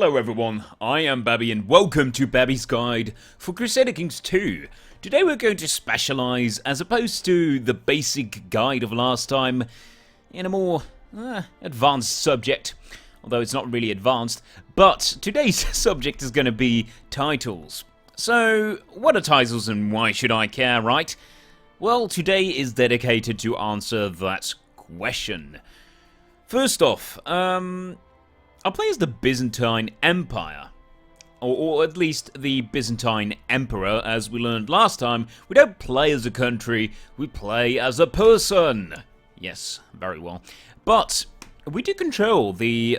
Hello everyone, I am Babi and welcome to Babi's Guide for Crusader Kings II. Today we're going to specialise, as opposed to the basic guide of last time, in a more advanced subject. Although it's not really advanced, but today's subject is going to be titles. So, what are titles and why should I care, right? Well, today is dedicated to answer that question. First off, I'll play as the Byzantine Empire, or at least the Byzantine Emperor. As we learned last time, we don't play as a country, we play as a person. Yes, very well. But we do control the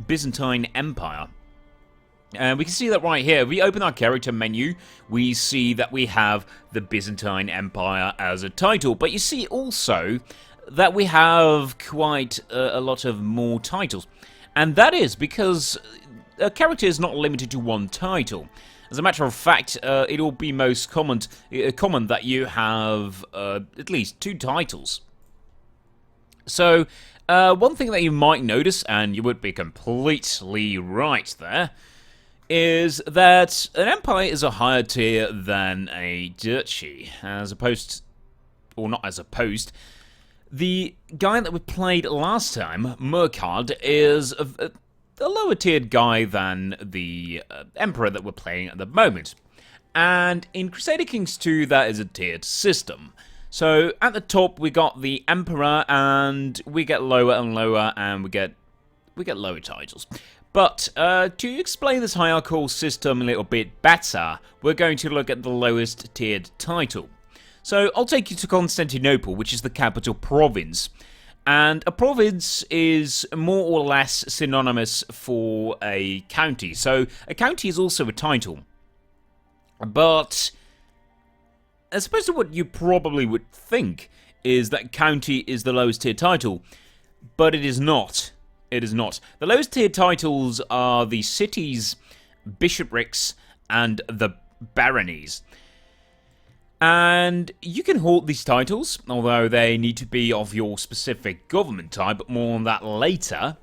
Byzantine Empire. And we can see that right here. If we open our character menu, we see that we have the Byzantine Empire as a title. But you see also that we have quite a lot of more titles. And that is because a character is not limited to one title. As a matter of fact, it'll be most common that you have at least two titles. So, one thing that you might notice, and you would be completely right there, is that an empire is a higher tier than a duchy, as opposed, or not as opposed. The guy that we played last time, Murkard, is a lower tiered guy than the Emperor that we're playing at the moment. And in Crusader Kings II, that is a tiered system. So at the top, we got the Emperor, and we get lower and lower, and we get lower titles. But to explain this hierarchical system a little bit better, we're going to look at the lowest tiered title. So I'll take you to Constantinople, which is the capital province. And a province is more or less synonymous for a county. So a county is also a title. But as opposed to what you probably would think is that county is the lowest tier title. But it is not. It is not. The lowest tier titles are the cities, bishoprics, and the baronies. And you can hold these titles, although they need to be of your specific government type, but more on that later.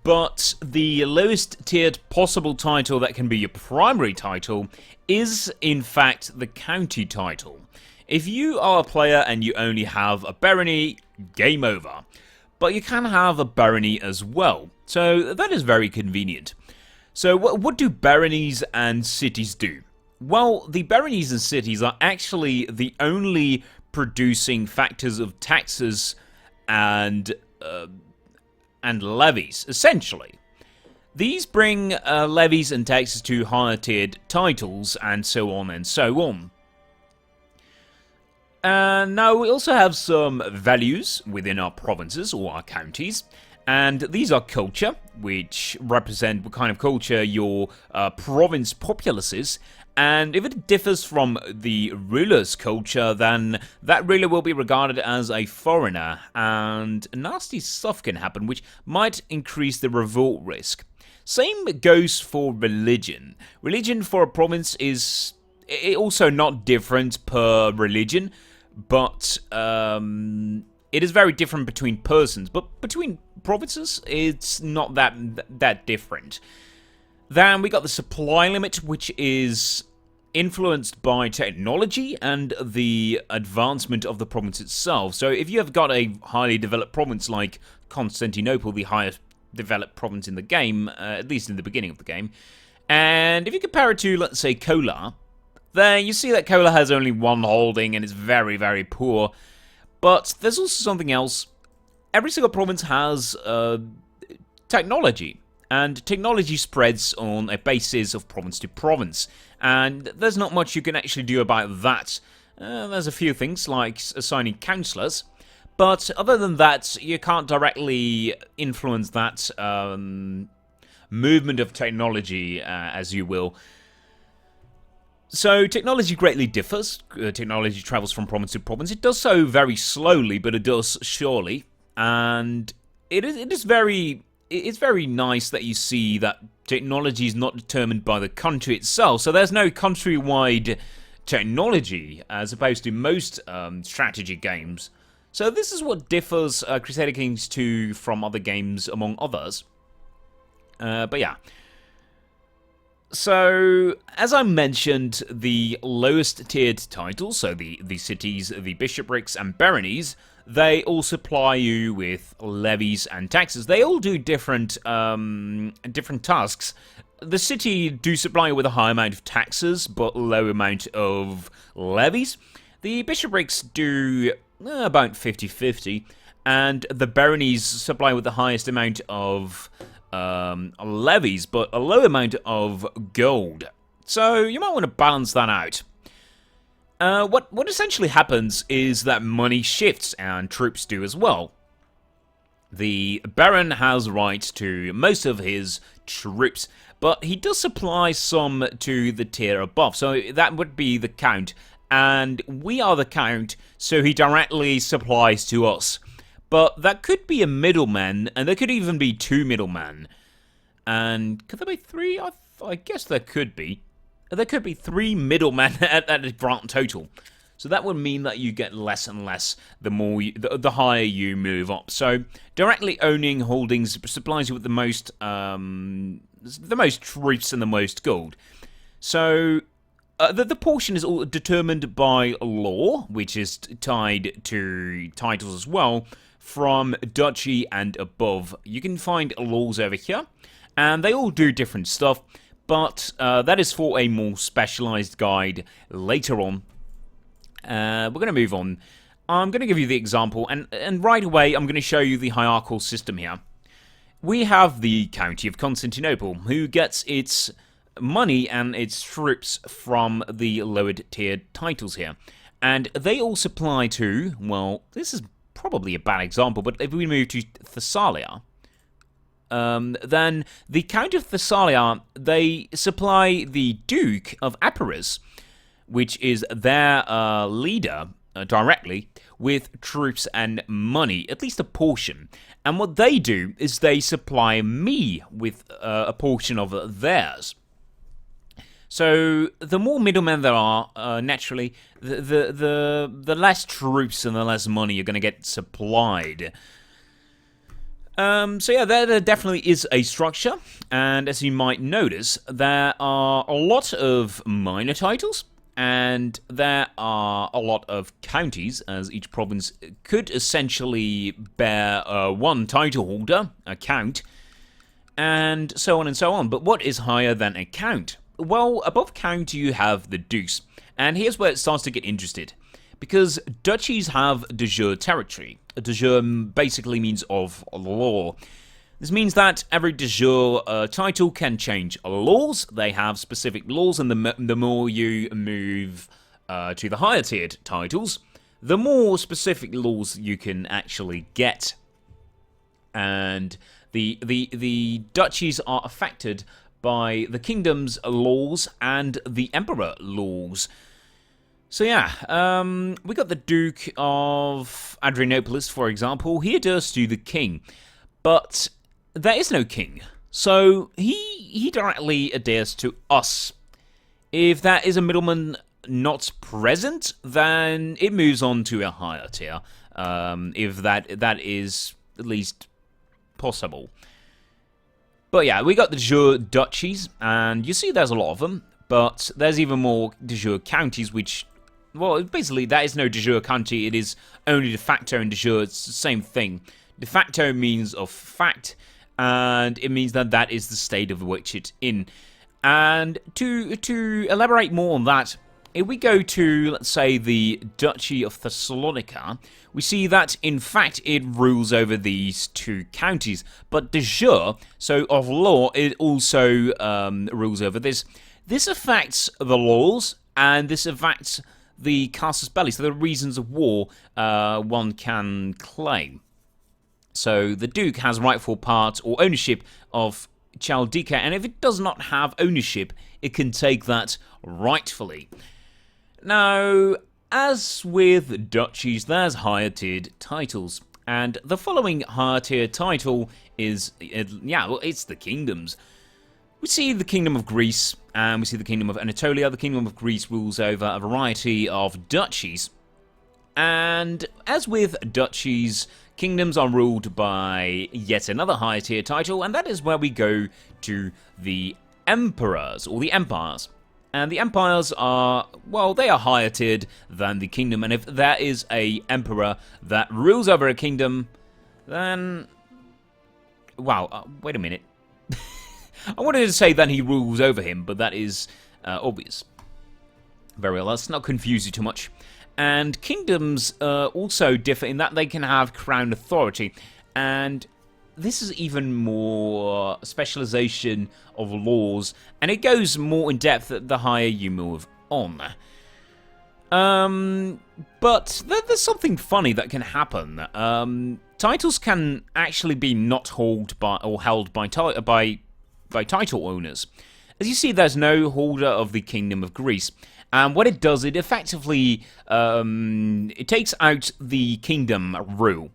But the lowest tiered possible title that can be your primary title is, in fact, the county title. If you are a player and you only have a barony, game over. But you can have a barony as well, so that is very convenient. So what do baronies and cities do? Well, the baronies and cities are actually the only producing factors of taxes and levies, essentially. These bring levies and taxes to higher tiered titles, and so on and so on. Now, we also have some values within our provinces, or our counties, and these are culture, which represent what kind of culture your province populace is. And if it differs from the ruler's culture, then that ruler will be regarded as a foreigner, and nasty stuff can happen, which might increase the revolt risk. Same goes for religion. Religion for a province is also not different per religion, but it is very different between persons. But between provinces, it's not that different. Then we got the supply limit, which is influenced by technology and the advancement of the province itself. So if you have got a highly developed province like Constantinople, the highest developed province in the game, at least in the beginning of the game, and if you compare it to, let's say, Kolar, then you see that Kolar has only one holding and is very, very poor. But there's also something else. Every single province has technology. And technology spreads on a basis of province to province. And there's not much you can actually do about that. There's a few things, like assigning councillors. But other than that, you can't directly influence that movement of technology, as you will. So technology greatly differs. Technology travels from province to province. It does so very slowly, but it does surely. And it's very nice that you see that technology is not determined by the country itself. So there's no countrywide technology, as opposed to most strategy games. So this is what differs Crusader Kings II from other games, among others. But yeah. So, as I mentioned, the lowest tiered titles, so the cities, the bishoprics, and baronies, they all supply you with levies and taxes. They all do different tasks. The city do supply you with a high amount of taxes, but low amount of levies. The bishoprics do about 50-50, and the baronies supply with the highest amount of levies, but a low amount of gold. So you might want to balance that out. What essentially happens is that money shifts, and troops do as well. The Baron has rights to most of his troops, but he does supply some to the tier above, so that would be the Count, and we are the Count, so he directly supplies to us. But that could be a middleman, and there could even be 2 middlemen. And could there be 3? I guess there could be. There could be 3 middlemen at a grand total. So that would mean that you get less and less the higher you move up. So directly owning holdings supplies you with the most troops and the most gold. So the portion is all determined by law, which is tied to titles as well, from duchy and above. You can find laws over here, and they all do different stuff, but that is for a more specialized guide later on. We're going to move on. I'm going to give you the example, and right away I'm going to show you the hierarchical system here. We have the County of Constantinople, who gets its money and its troops from the lowered tiered titles here. And they all supply to, well, this is probably a bad example, but if we move to Thessalia, then the Count of Thessalia, they supply the Duke of Epirus, which is their leader directly, with troops and money, at least a portion. And what they do is they supply me with a portion of theirs. So the more middlemen there are, naturally, the less troops and the less money you're going to get supplied. So yeah, there definitely is a structure, and as you might notice, there are a lot of minor titles, and there are a lot of counties, as each province could essentially bear one title holder, a count, and so on and so on. But what is higher than a count? Well, above count you have the dukes, and here's where it starts to get interested. Because duchies have de jure territory. De jure basically means of law. This means that every de jure title can change laws. They have specific laws, and the more you move to the higher tiered titles, the more specific laws you can actually get. And the duchies are affected by the kingdom's laws and the emperor laws. So yeah, we got the Duke of Adrianopolis, for example. He adheres to the king, but there is no king, so he directly adheres to us. If that is a middleman not present, then it moves on to a higher tier, if that is at least possible. But yeah, we got the de jure duchies, and you see there's a lot of them, but there's even more de jure counties, which, well, basically that is no de jure county, it is only de facto and de jure, it's the same thing. De facto means of fact, and it means that that is the state of which it's in. And to elaborate more on that, if we go to, let's say, the Duchy of Thessalonica, we see that, in fact, it rules over these 2 counties. But de jure, so of law, it also rules over this. This affects the laws, and this affects the casus belli, so the reasons of war one can claim. So the Duke has rightful part or ownership of Chaldika, and if it does not have ownership, it can take that rightfully. Now, as with duchies, there's higher tiered titles, and the following higher tier title is, it's the kingdoms. We see the Kingdom of Greece, and we see the Kingdom of Anatolia. The Kingdom of Greece rules over a variety of duchies, and as with duchies, kingdoms are ruled by yet another higher tier title, and that is where we go to the emperors, or the empires. And the empires are, well, they are higher tiered than the kingdom, and if there is a emperor that rules over a kingdom, then... Wow, wait a minute. I wanted to say that he rules over him, but that is obvious. Very well, let's not confuse you too much. And kingdoms also differ in that they can have crown authority, and this is even more specialization of laws, and it goes more in depth the higher you move on. But there's something funny that can happen. Titles can actually be not held by title owners. As you see, there's no holder of the Kingdom of Greece. And what it does, it effectively it takes out the kingdom rule.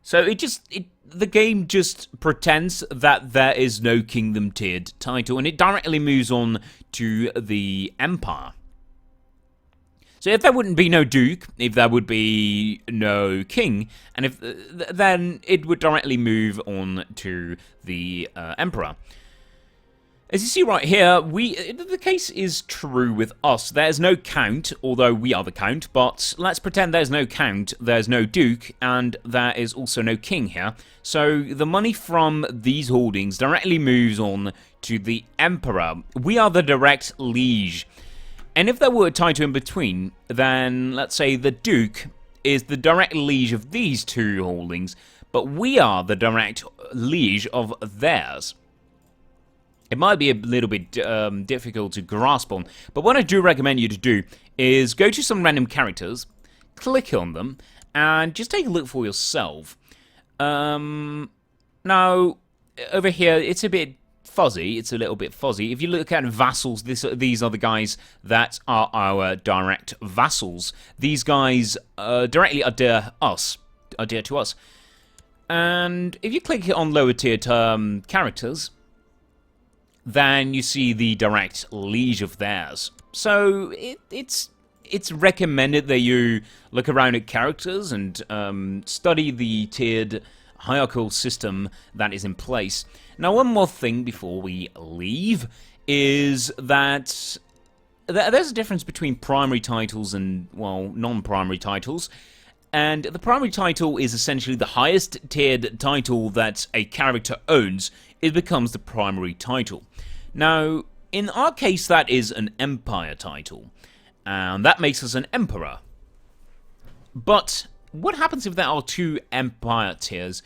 So the game just pretends that there is no kingdom tiered title, and it directly moves on to the empire. So if there wouldn't be no duke, if there would be no king, and then it would directly move on to the emperor. As you see right here, the case is true with us. There's no count, although we are the count, but let's pretend there's no count, there's no duke, and there is also no king here. So the money from these holdings directly moves on to the emperor. We are the direct liege. And if there were a title in between, then let's say the duke is the direct liege of these two holdings, but we are the direct liege of theirs. It might be a little bit difficult to grasp on, but what I do recommend you to do is go to some random characters, click on them, and just take a look for yourself. Now, over here, it's a bit fuzzy. It's a little bit fuzzy. If you look at vassals, these are the guys that are our direct vassals. These guys directly adhere to us. And if you click on lower tier characters, then you see the direct liege of theirs. So it's recommended that you look around at characters and study the tiered hierarchical system that is in place. Now, one more thing before we leave is that there's a difference between primary titles and, well, non-primary titles. And the primary title is essentially the highest tiered title that a character owns. It becomes the primary title. Now, in our case, that is an empire title. And that makes us an emperor. But what happens if there are two empire tiers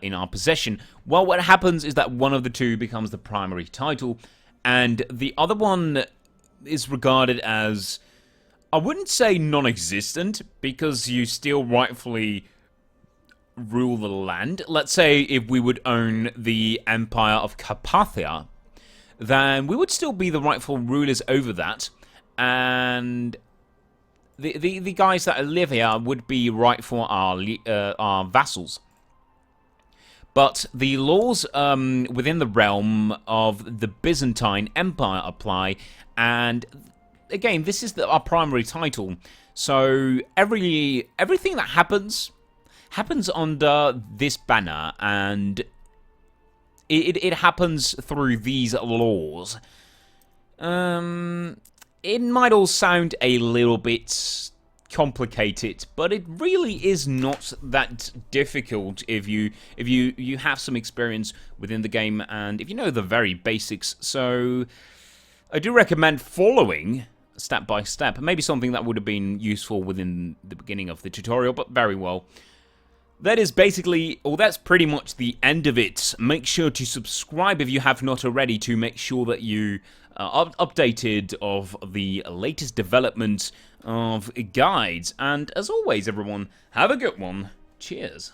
in our possession? Well, what happens is that one of the two becomes the primary title, and the other one is regarded as, I wouldn't say non-existent, because you still rightfully rule the land. Let's say if we would own the Empire of Carpathia, then we would still be the rightful rulers over that, and the guys that live here would be right for our vassals. But the laws within the realm of the Byzantine Empire apply, and again, this is our primary title. So everything that happens under this banner, and it happens through these laws. It might all sound a little bit complicated, but it really is not that difficult if you have some experience within the game and if you know the very basics. So I do recommend following step by step. Maybe something that would have been useful within the beginning of the tutorial, but very well. That is basically, or that's pretty much the end of it. Make sure to subscribe if you have not already to make sure that you are updated of the latest development of guides. And as always, everyone, have a good one. Cheers.